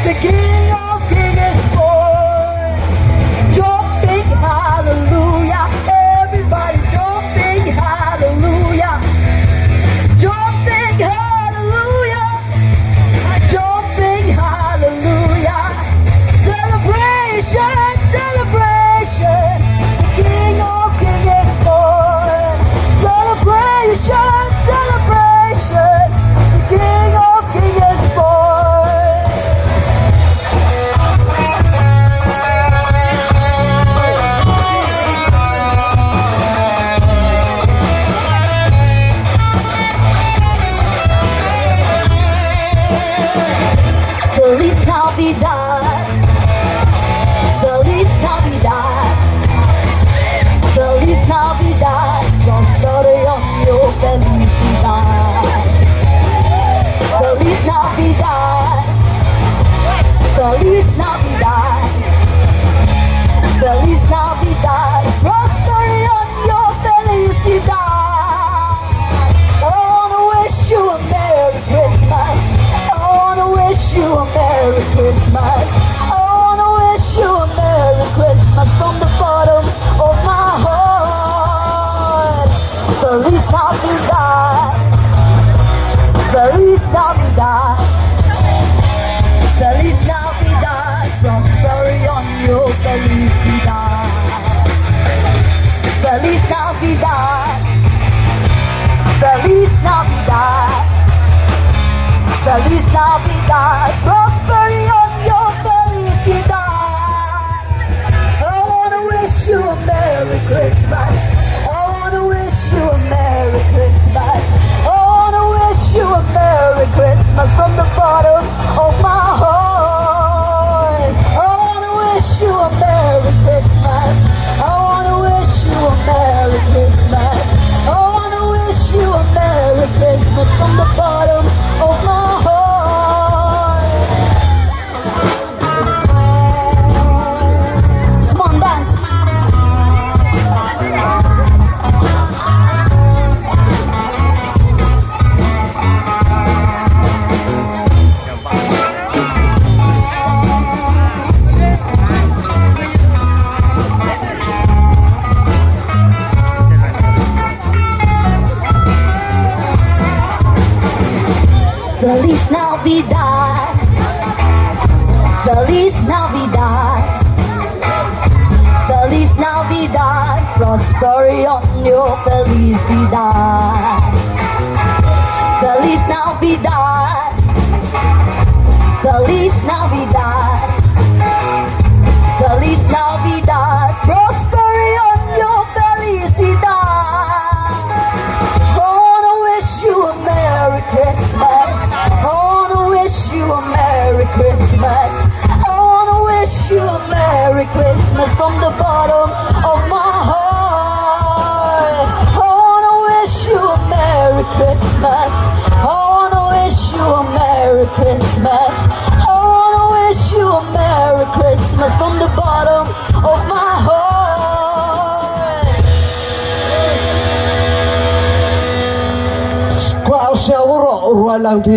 The King of Kings is born. Jumping hallelujah, everybody jumping hallelujah. Jumping hallelujah, jumping hallelujah. Celebration, celebration. The King of Kings is born. Celebration, celebration. The King of Kings is born. Feliz Navidad, Feliz Navidad, Feliz Navidad, prospero año, felicidad. Feliz Navidad, Feliz Navidad, Feliz Navidad, prospero año, felicidad. I wanna wish you a Merry Christmas. I wanna wish you a Merry Christmas. I wanna wish you a Merry Christmas from the bottom of my heart. Feliz Navidad, Feliz Navidad, Feliz Navidad, prospero año, felicidad. Feliz Navidad, Feliz Navidad, Feliz Navidad, prospero año, felicidad. I wanna wish you a Merry Christmas. I wanna wish you a Merry Christmas. I wanna wish you a Merry Christmas from the bottom of my heart. I wanna wish you a Merry Christmas. I wanna wish you a Merry Christmas. I wanna wish you a Merry Christmas from the bottom of my heart. Come on, dance. Feliz Navidad, Feliz Navidad, Feliz Navidad, prospero año, felicidad. Feliz Navidad, Feliz Navidad, Feliz Navidad, prospero año, felicidad. I wanna wish you a Merry Christmas. I wanna wish you a Merry Christmas. I wanna wish you a Merry Christmas from the bottom of my heart. I wanna wish you a Merry Christmas. I wanna wish you a Merry Christmas. I wanna wish you a Merry Christmas from the bottom of my heart. Qua áo xeo có rọ rùa làm thì